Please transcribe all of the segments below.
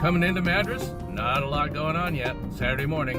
Coming into Madras, not a lot going on yet. Saturday morning.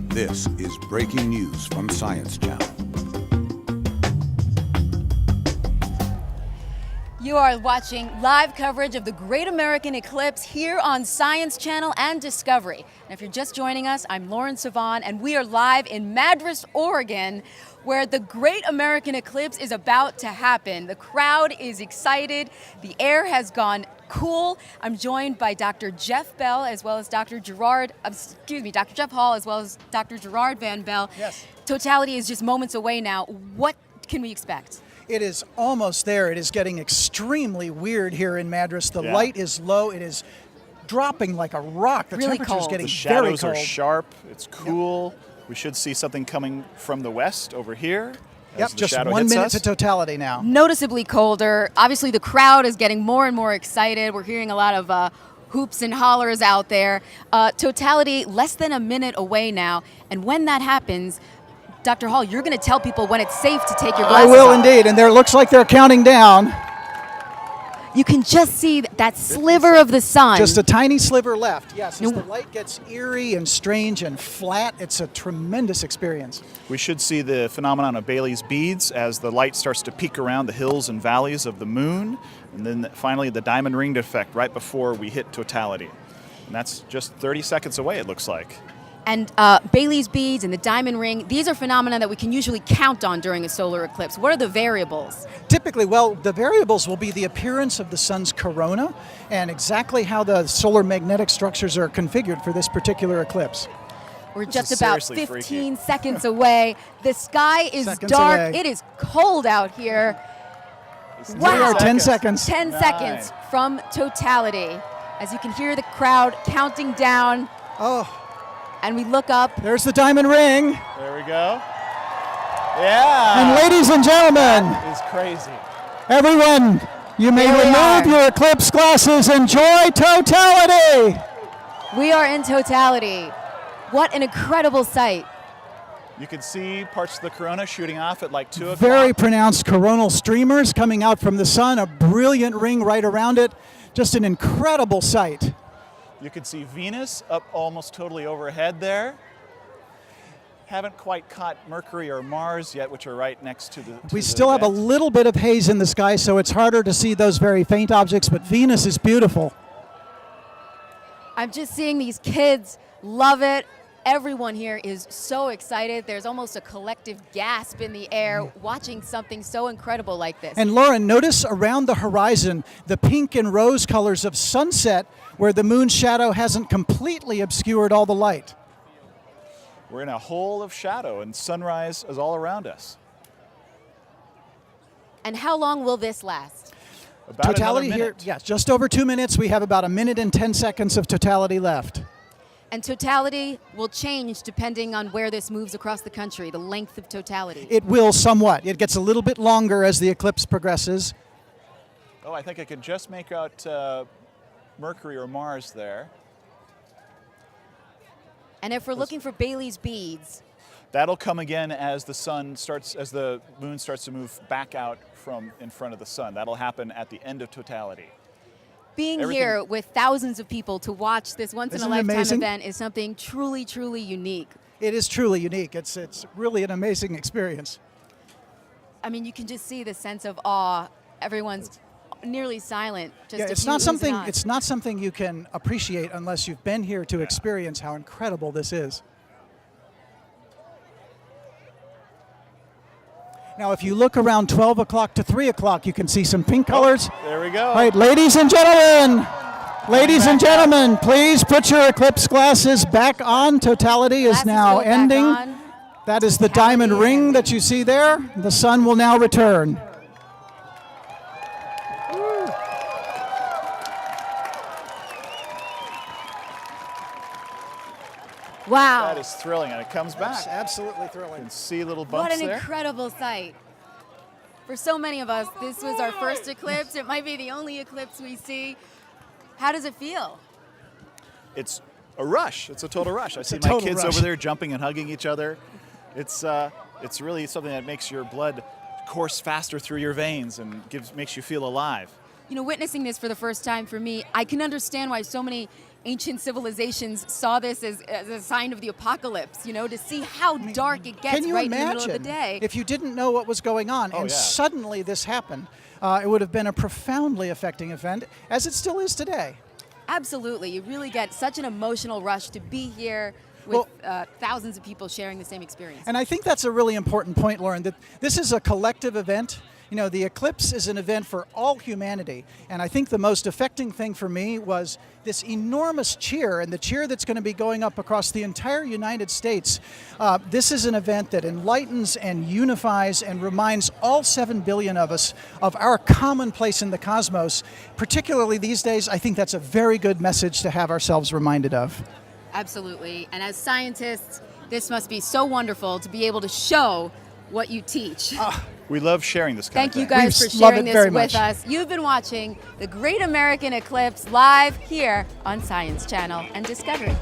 This is breaking news from Science Channel. You are watching live coverage of the Great American Eclipse here on Science Channel and Discovery. And if you're just joining us, I'm Lauren Savon, and we are live in Madras, Oregon, where the Great American Eclipse is about to happen. The crowd is excited. The air has gone cool. I'm joined by Dr. Jeff Bell as well as Dr. Jeff Hall as well as Dr. Gerard Van Bell. Yes. Totality is just moments away now. What can we expect? It is almost there. It is getting extremely weird here in Madras. The light is low. It is dropping like a rock. The Really temperature is cold. getting The very shadows cold. are sharp. It's cool. We should see something coming from the west over here. Yep, as the just shadow 1 hits minute us. to totality now. Noticeably colder. Obviously, the crowd is getting more and more excited. We're hearing a lot of hoops and hollers out there. Totality, less than a minute away now. And when that happens, Dr. Hall, you're going to tell people when it's safe to take your I glasses will off. indeed, and there looks like they're counting down. You can just see that sliver of the sun. Just a tiny sliver left. Yes, as the light gets eerie and strange and flat, it's a tremendous experience. We should see the phenomenon of Bailey's beads as the light starts to peek around the hills and valleys of the moon, and then finally the diamond ring effect right before we hit totality. And that's just 30 seconds away, it looks like. And Bailey's beads and the diamond ring, these are phenomena that we can usually count on during a solar eclipse. What are the variables? Typically, well, the variables will be the appearance of the sun's corona and exactly how the solar magnetic structures are configured for this particular eclipse. We're This just is about seriously 15 freaky. seconds away. The sky is Seconds dark. away. It is cold out here. This is Wow. We are 10 seconds. 10 seconds from totality. As you can hear the crowd counting down, Oh, and we look up. there's the diamond ring. There we go. Yeah. And ladies and gentlemen, It's crazy. everyone, you may Here we remove are. your eclipse glasses. Enjoy totality. We are in totality. What an incredible sight. You can see parts of the corona shooting off at like 2 o'clock. Very pronounced coronal streamers coming out from the sun, a brilliant ring right around it. Just an incredible sight. You can see Venus up almost totally overhead there. Haven't quite caught Mercury or Mars yet, which are right next to the. We still have a little bit of haze in the sky, so it's harder to see those very faint objects, but Venus is beautiful. I'm just seeing these kids love it. Everyone here is so excited. There's almost a collective gasp in the air watching something so incredible like this. And Lauren, notice around the horizon the pink and rose colors of sunset where the moon's shadow hasn't completely obscured all the light. We're in a hole of shadow, and sunrise is all around us. And how long will this last? About Totality another here, minute. yes, just over 2 minutes. We have about 1 minute and 10 seconds of totality left. And totality will change depending on where this moves across the country, the length of totality. It will somewhat. It gets a little bit longer as the eclipse progresses. Oh, I think I can just make out Mercury or Mars there. And if we're looking for Bailey's beads, That'll come again as the moon starts to move back out from in front of the sun. That'll happen at the end of totality. being Everything- here with thousands of people to watch this Isn't it once-in-a-lifetime amazing? event is something truly, truly unique. It is truly unique. It's really an amazing experience. I mean, you can just see the sense of awe. Everyone's nearly silent. Just Yeah, a it's few not oohs something. and ahs. It's not something you can appreciate unless you've been here to experience how incredible this is. Now, if you look around 12 o'clock to 3 o'clock, you can see some pink colors. There we go. All right, ladies and gentlemen, please put your eclipse glasses back on. Totality is Glasses now go back ending. on. That is the Totality diamond ring ending. that you see there. The sun will now return. Wow. That is thrilling, and it comes back. Absolutely You thrilling. can see little What bumps an there. incredible sight. For so many of us, this was our first eclipse. It might be the only eclipse we see. How does it feel? It's a rush. It's a total rush. I see a my total kids rush. over there jumping and hugging each other. It's really something that makes your blood course faster through your veins and makes you feel alive. You know, witnessing this for the first time for me, I can understand why so many ancient civilizations saw this as a sign of the apocalypse, you know, to see how dark it gets Can you right in the imagine middle of the day. if you didn't know what was going on and yeah. suddenly this happened? It would have been a profoundly affecting event, as it still is today. Absolutely. You really get such an emotional rush to be here with thousands of people sharing the same experience. And I think that's a really important point, Lauren, that this is a collective event. You know, the eclipse is an event for all humanity. And I think the most affecting thing for me was this enormous cheer, and the cheer that's going to be going up across the entire United States. This is an event that enlightens and unifies and reminds all 7 billion of us of our common place in the cosmos. Particularly these days, I think that's a very good message to have ourselves reminded of. Absolutely. And as scientists, this must be so wonderful to be able to show what you teach. We love sharing this kind Thank of you thing. guys We for love sharing it this very with much. us. You've been watching the Great American Eclipse live here on Science Channel and Discovery.